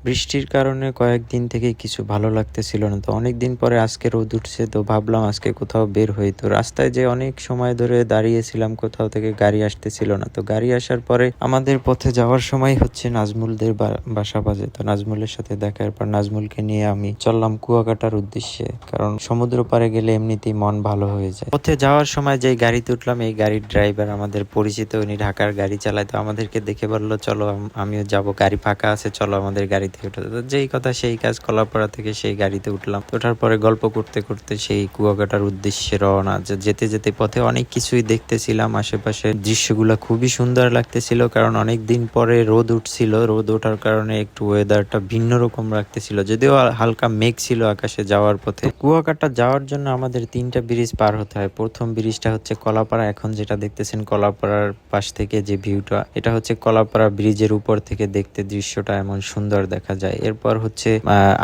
বৃষ্টির কারণে কয়েকদিন থেকে কিছু ভালো লাগতেছিল না। তো অনেকদিন পরে আজকে রোদ উঠছে, তো ভাবলাম আজকে কোথাও বের হই। তো রাস্তায় যে অনেক সময় ধরে দাঁড়িয়েছিলাম, কোথাও থেকে গাড়ি আসতেছিল না। তো গাড়ি আসার পরে আমাদের পথে যাওয়ার সময় হচ্ছে নাজমুলদের বাসা বাজে। তো নাজমুলের সাথে দেখার পর নাজমুলকে নিয়ে আমি চললাম কুয়াকাটার উদ্দেশ্যে, কারণ সমুদ্র পাড়ে গেলে এমনিতেই মন ভালো হয়ে যায়। পথে যাওয়ার সময় যে গাড়িতে উঠলাম, এই গাড়ির ড্রাইভার আমাদের পরিচিত, উনি ঢাকার গাড়ি চালায়। তো আমাদেরকে দেখে বললো চলো আমিও যাবো, গাড়ি ফাঁকা আছে, চলো আমাদের গাড়িতে উঠে। তো যেই কথা সেই কাজ, কলাপাড়া থেকে সেই গাড়িতে উঠলাম। ওঠার পরে গল্প করতে করতে সেই কুয়াকাটার উদ্দেশ্যে রওনা। যেতে যেতে পথে অনেক কিছুই দেখতেছিলাম, আশেপাশে দৃশ্যগুলো খুবই সুন্দর লাগতেছিল, কারণ অনেক দিন পরে রোদ উঠছিল। রোদ ওঠার কারণে একটু ওয়েদারটা ভিন্ন রকম লাগতেছিল, যদিও হালকা মেঘ ছিল আকাশে যাওয়ার পথে। কুয়াকাটা যাওয়ার জন্য আমাদের 3টা ব্রিজ পার হতে হয়। প্রথম ব্রিজটা হচ্ছে কলাপাড়া, এখন যেটা দেখতেছেন কলাপাড়ার পাশ থেকে যে ভিউটা, এটা হচ্ছে কলাপাড়া ব্রিজের উপর থেকে দেখতে দৃশ্যটা এমন সুন্দর দেখা যায়। এরপর হচ্ছে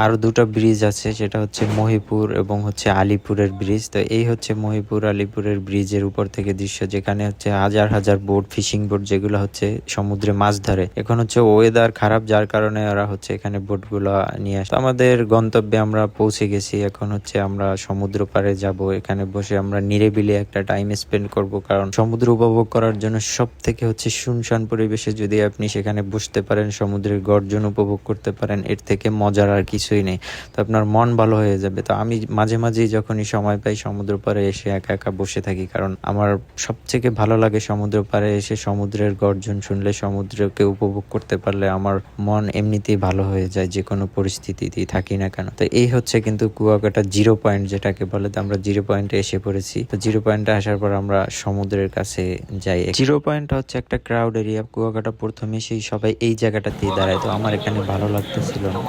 আরো 2টা ব্রিজ আছে, সেটা হচ্ছে মহিপুর এবং হচ্ছে আলিপুরের ব্রিজ। তো এই হচ্ছে মহিপুর আলিপুরের ব্রিজের উপর থেকে দৃশ্য, যেখানে হচ্ছে হাজার হাজার বোট, ফিশিং বোট, যেগুলো হচ্ছে সমুদ্রে মাছ ধরে। এখন হচ্ছে ওয়েদার খারাপ, যার কারণে ওরা হচ্ছে এখানে বোটগুলো নিয়ে আসে। আমাদের গন্তব্যে আমরা পৌঁছে গেছি। এখন হচ্ছে আমরা সমুদ্র পাড়ে যাব, এখানে বসে আমরা নিরিবিলি একটা টাইম স্পেন্ড করব, কারণ সমুদ্র উপভোগ করার জন্য সব থেকে হচ্ছে শুনশান পরিবেশে যদি আপনি সেখানে বসতে পারেন, সমুদ্রের গর্জন উপভোগ করতে পারেন, এর থেকে মজার আর কিছুই নেই। তো আপনার মন ভালো হয়ে যাবে। তো আমি মাঝে মাঝেই যখনই সময় পাই সমুদ্র পাড়ে এসে একা একা বসে থাকি, কারণ আমার সবথেকে ভালো লাগে সমুদ্র পাড়ে এসে সমুদ্রের গর্জন শুনলে, সমুদ্রকে উপভোগ করতে পারলে আমার মন এমনিতেই ভালো হয়ে যায়, যে কোনো পরিস্থিতিতেই থাকি না কেন। তো এই হচ্ছে কিন্তু কুয়াকাটা 0 পয়েন্ট যেটাকে বলে। তো আমরা 0 পয়েন্টে এসে পড়েছি। তো 0 পয়েন্টে আসার পর আমরা সমুদ্রের কাছে যাই। 0 পয়েন্ট হচ্ছে একটা ক্রাউড এরিয়া। কুয়াকাটা প্রথমে সেই সবাই এই জায়গাটাতেই দাঁড়ায়। তো আমার এখানে ভালো লাগতেছিল না।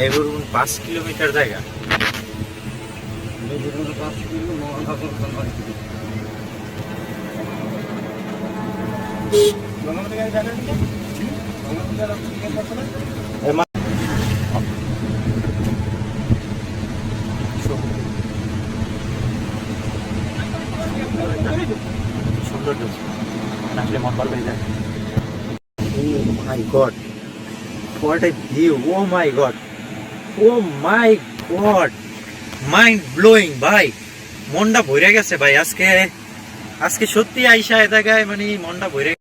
লেবুর 5 কিলোমিটার জায়গা। সুন্দর আসলে মন ভালো হয়ে যায়। Oh my God, what a view! Oh my God, oh my God, mind blowing ভাই, মনটা ভরে গেছে ভাই। আজকে সত্যি আইসা এ জায়গায় মানে মনটা ভরে।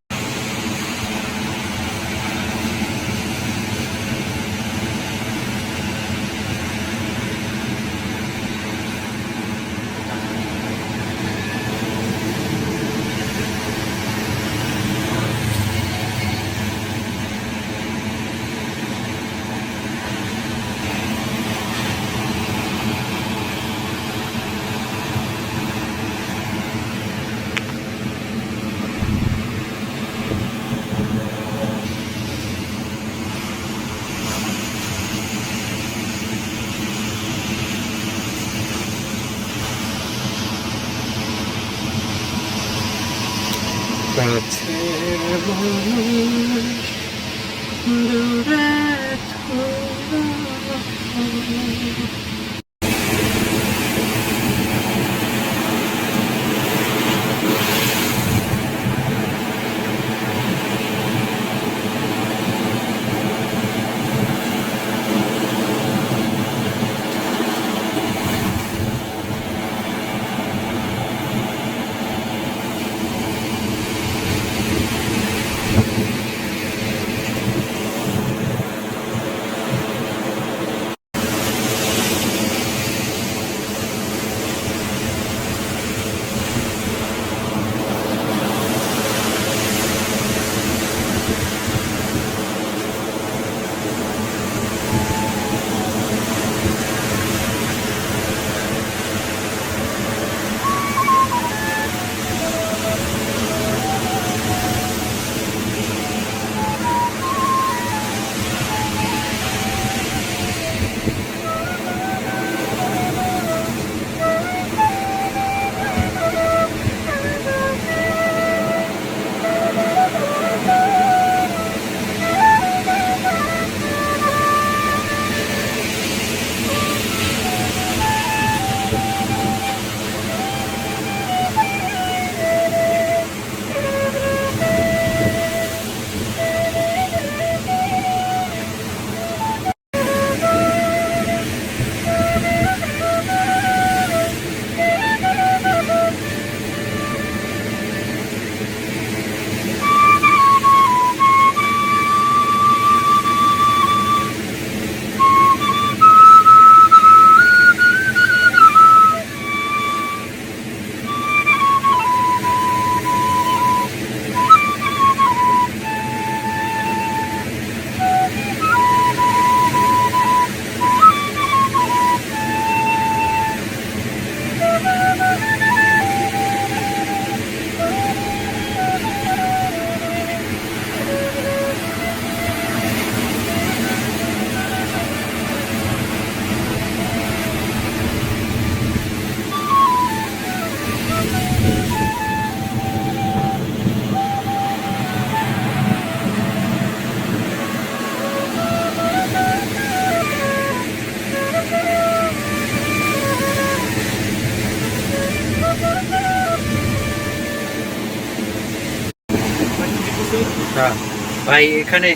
হ্যাঁ ভাই, এখানে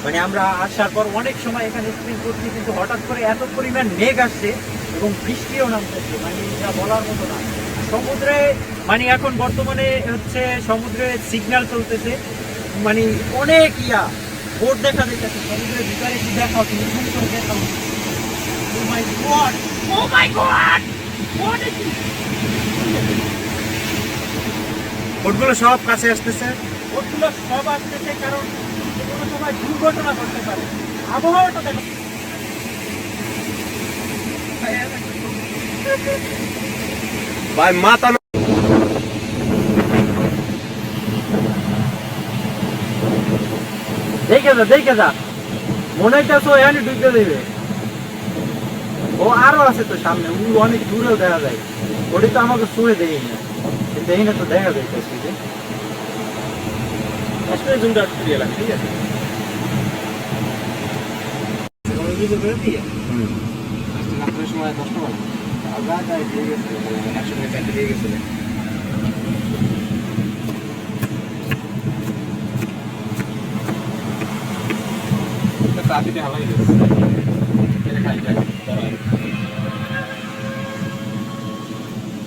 মানে আমরা আসার পর অনেক সময় এখানে স্প্রিং করছি, কিন্তু হঠাৎ করে এত পরিমাণ মেঘ আসছে এবং বৃষ্টিও নামতেছে, মানে যা বলার মতো না। সমুদ্রে মানে এখন বর্তমানে হচ্ছে সমুদ্রে সিগন্যাল চলতেছে, মানে অনেক বোট দেখা যাইতেছে সমুদ্রের ভিতরে। কি দেখাও, তুমি জুম করে দেখাও। ও মাই গড, ও মাই গড, বোটগুলো সব কাছে আসতেছে। বোটগুলো সব আসতেছে, কারণ যে কোনো সময় দুর্ঘটনা ঘটতে পারে। আবহাওয়াটা দেখো। ভাই মাথা দেখে যা মনে হইতেছে এখানে ঢুকে দেবে। ও আরো আছে তো সামনে, ও অনেক দূরেও দেখা যায়। ওটি তো আমাকে শুয়ে দেই না, দেই না তো দেখা যাইতেছে যে আসলে জুমটা একটু দিয়ে লাগে, ঠিক আছে? রাত্রের সময় 10টা বাজে। দিয়ে গেছে 100 টাকা দিয়ে গেছে। কাটিতে হালাই দিয়েছে।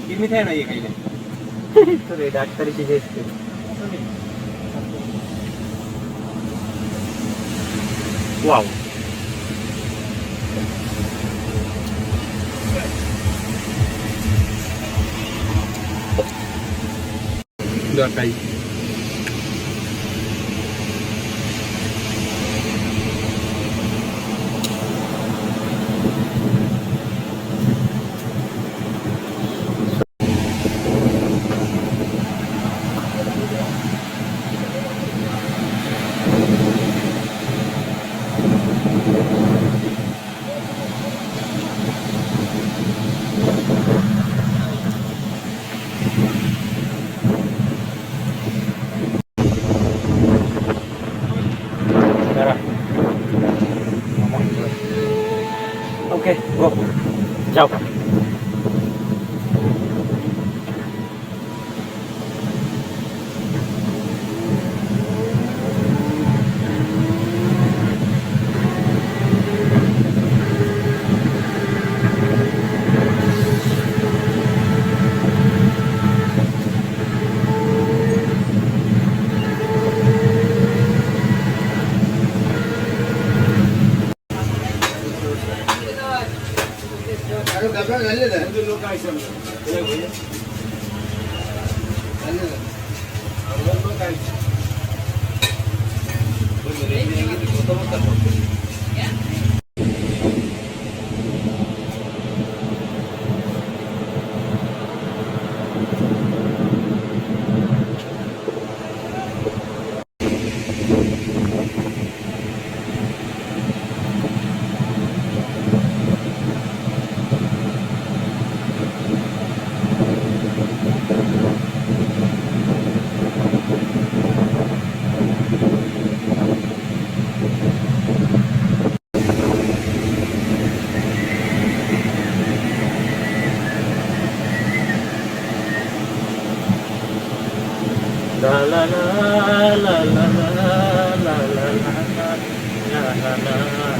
কি মিঠাই না ইয়ে খাইলে? তোরে ডাক্তারি শিখেছে। ওয়াও, দরকারি। ওকে গো, যাও। La la la la la la la la la la la.